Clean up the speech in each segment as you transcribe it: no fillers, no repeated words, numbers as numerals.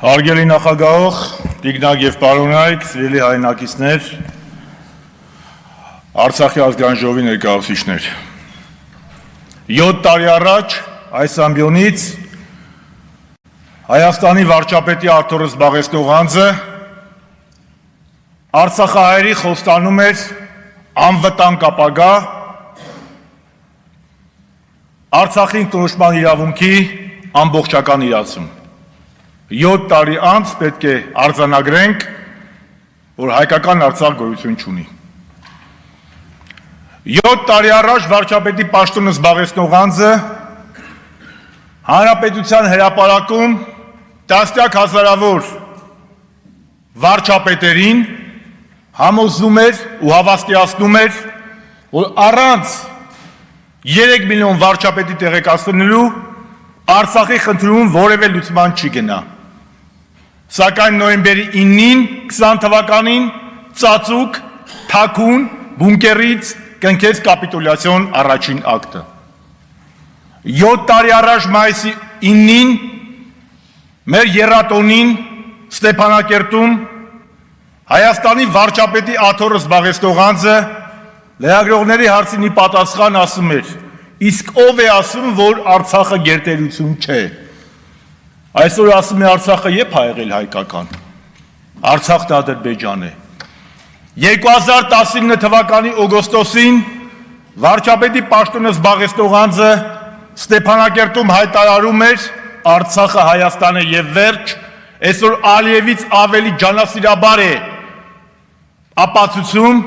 Հարգելի նախագահող, տիկնակ և պարոնայք, սիրելի հայրենակիցներ, Արցախի ազգային ժողովի ներկայացուցիչներ։ 7 տարի առաջ այս ամբիոնից Հայաստանի վարչապետի Արթուր զբաղեցնող անձը արցախահայերի խոստանում էր անվտանգ ապագա, Արցախի ինքնորոշման իրավունքի ամբողջական իրացում։ 7 տարի անց պետք է արձանագրենք, որ հայկական Արցախ գոյություն չունի։ 7 տարի առաջ վարչապետի պաշտոնը զբաղեցնող անձը Հանրապետության հրապարակում տասնյակ հազարավոր վարչապետերին համոզում էր ու հավաստիացնում էր, որ առանց 3 միլիոն վարչապետի տեղեկացնելու Արցախի խնդրում որևէ լուծման չի գնա։ Սակայն նոյեմբերի 9-ին 20 թվականին ծածուկ, թաքուն, բունկերից կնքեց կապիտուլյացիոն առաջին ակտը։ 7 տարի առաջ մայիսի 9-ին մեր եռատոնին Ստեփանակերտում Հայաստանի վարչապետի աթոռը զբաղեցնող անձը լրագրողների հարցին ի պատասխան ասում էր. իսկ ով է ասում, որ Արցախը գերտերություն չէ։ Այսօր ասում է Արցախը երբ ա եղել հայկական։ Արցախն Ադրբեջան է։ 2019 թվականի օգոստոսին վարչապետի պաշտոնը զբաղեցնող անձը Ստեփանակերտում հայտարարում էր Արցախը Հայաստան է եւ վերջ, այսօր Ալիևից ավելի ջանասիրաբար է ապացուցում,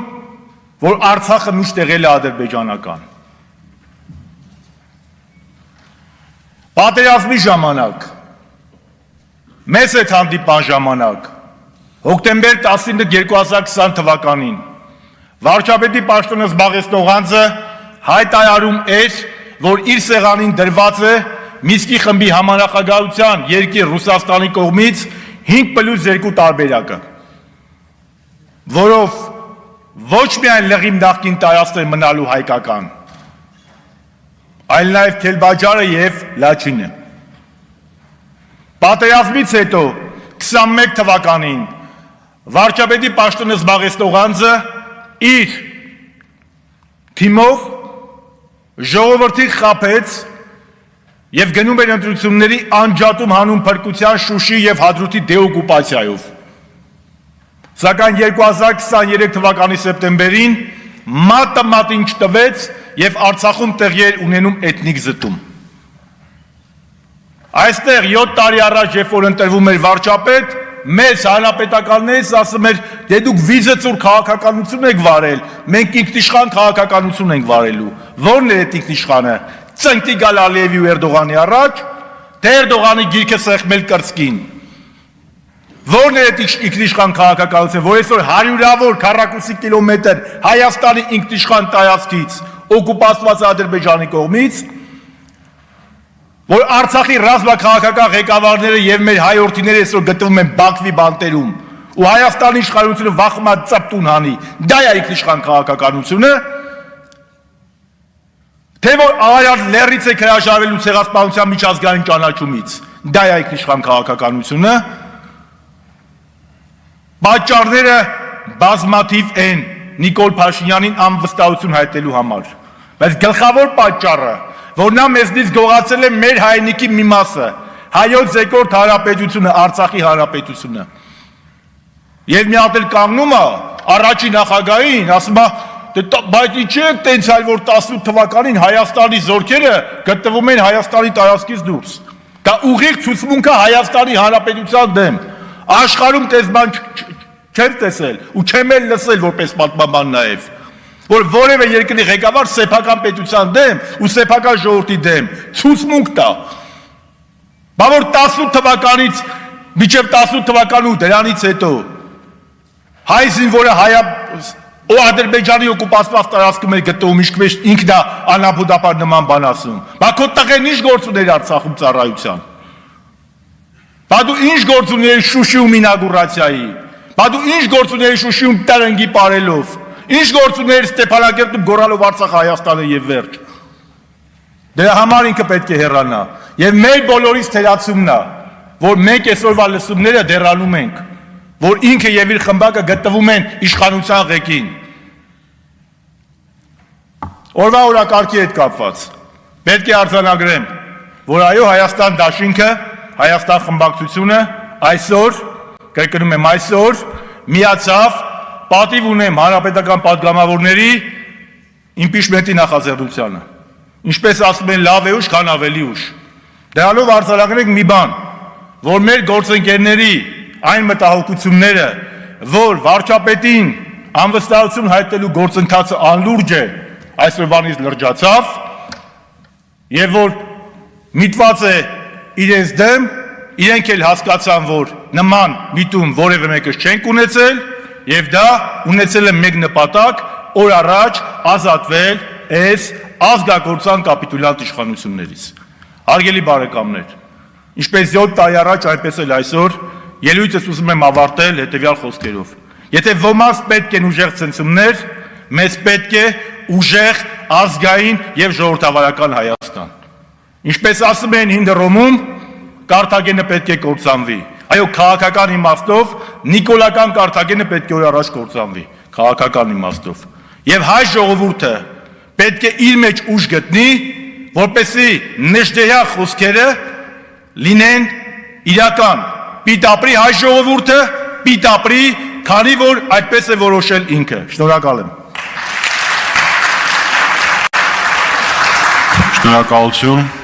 որ Արցախը միշտ եղել է ադրբեջանական։ Պատերազմի ժամանակ, մեզ հետ հանդիպան ժամանակ, հոկտեմբեր 19 2020 թվականին, վարչապետի պաշտոնը զբաղեցնող անձը հայտարարում էր, որ իր սեղանին դրված է Միսկի խմբի համանախագահության երկիր Ռուսաստանի կողմից 5+2 տարբերակը, որով ոչ միայն լղիմ նախկին տարածքներ մնալու հայկական, այլ նաև Քելբաջարը և Լաչինը։ Պատերազմից հետո 21 թվականին վարչապետի պաշտոնը զբաղեցնող անձը իր թիմով ժողովրդին խաբեց և գնում էր ընտրությունների անջատում հանուն փրկության Շուշի և Հադրութի դեօկուպացիայով։ Սակայն 2023 թվականի սեպտեմբերին մատը մատին չտվեց և Արցախում տեղի էր ունենում էթնիկ զտում։ Այստեղ 7 տարի առաջ, երբ որ ընտրվում էր վարչապետ, մեզ հանրապետականներից ասում էր, դե դուք վիզեցուր քաղաքականություն եք վարել, մենք ինքնիշխան քաղաքականություն ենք վարելու։ Ո՞րն է այդ ինքնիշխանը։ Ծնկի գալ Ալիևի ու Էրդողանի առաջ, թե Էրդողանի գիրքը սեղմել կրծքին։ Ո՞րն է այդ ինքնիշխան քաղաքականությունը, որ այսօր հարյուրավոր քառակուսի կիլոմետր Հայաստանի ինքնիշխան տարածքից օկուպացված Ադրբեջանի կողմից, որ Արցախի ռազմաքաղաքական ղեկավարները և մեր հայորդիները այսօր գտնվում են Բաքվի բանտերում ու Հայաստանի իշխանությունը վախում է ծպտուն հանի, դա է ինքնիշխան քաղաքականությունը, թե որ Արարատ լեռից է հրաժարվելու ցեղասպանության միջազգային ճանաչումից, դա է ինքնիշխան քաղաքականությունը։ Պատճառները բազմաթիվ են Նիկոլ Փաշինյանին անվստահություն հայտնելու համար, բայց գլխավոր պատճառը, որ նա մեզնից գողացել է մեր հայրենիքի մի մասը, հայոց երկրորդ հանրապետությունը, Արցախի հանրապետությունը։ Եվ մի հատ էլ կանգնում է առաջին նախագահին, ասում է, բայց ինչի է տենց այլ, որ 18 թվականին Հայաստանի զորքերը գտնվում են Հայաստանի տարածքից դուրս։ Դա ուղիղ ցուցմունք է Հայաստանի հանրապետության դեմ։ Աշխարհում տեսման չեմ տեսել ու չեմ էլ լսել որպես պատմաբան նաև, որ որևէ երկրի ղեկավար սեփական պետության դեմ ու սեփական ժողովրդի դեմ ցուցմունք տա։ Բա որ 18 թվականից մինչև 18 թվական ու դրանից հետո հայ զինվորը ու Ադրբեջանի օկուպացված տարածքում էր գտնվում, ինքն է անապուդապար նման բան ասում։ Բա քո տղեն ինչ գործ ուներ Արցախում ծառայության։ Բա դու ինչ գործ ուներ Շուշիում ինագուրացիայի։ Բա դու ինչ գործ ուներ Շուշիում տրնգի պարելով։ Ինչ գործ ուներ Ստեփանակերտում գոռալով Արցախը Հայաստանը եւ վերջ։ Դրա համար ինքը պետք է հեռանա։ Եվ մեր բոլորիս թերացումն է, որ մենք այսօրվա լսումները դեռանում ենք, որ ինքը եւ իր խմբակը գտնվում են իշխանության ղեկին։ Օրվա օրակարգի հետ կապված պետք է արձանագրեմ, որ այո Հայաստան դաշինքը, Հայաստան խմբակցությունը այսօր, կրկնում եմ այսօր, միացավ պատիվ ունեմ հանրապետական պատգամավորների իմպիչմենտի նախաձեռնությանը։ Ինչպես ասում են, լավ է ուշ, քան ավելի ուշ։ Դրանով արձանագրենք մի բան, որ մեր գործընկերների այն մտահոգությունները, որ վարչապետին անվստահություն հայտնելու գործընթացը անլուրջ է, այսօրվանից լրջացավ, եւ որ միտված է իրենց դեմ, իրենք էլ հասկացան, որ նման միտում որևէ մեկս չենք ունեցել, եւ դա ունեցել է մեկ նպատակ, օր առաջ ազատվել այս ազգագործան կապիտուլյանտ իշխանություններից։ Հարգելի բարեկամներ, ինչպես 7 տարի առաջ, այնպես էլ այսօր ելույթս ուզում եմ ավարտել հետևյալ խոսքերով. Եթե ոմանց պետք են ուժեղ ցնցումներ, մեզ պետք է ուժեղ ազգային եւ ժողովրդավարական Հայաստան։ Ինչպես ասում են հին Հռոմում, Կարթագենը պետք է կործանվի։ Այո, քաղաքական իմաստով նիկոլական Կարթագենը պետք է օր առաջ կործանվի, քաղաքական իմաստով։ Եվ հայ ժողովուրդը պետք է իր մեջ ուժ գտնի, որպեսզի նժդեհա խոսքերը լինեն իրական։ Պիտի ապրի հայ ժողովուրդը, պիտի ապրի, քանի որ այդպես է որոշել ինքը։ Շնորհակալ եմ։ Շնորհակալություն։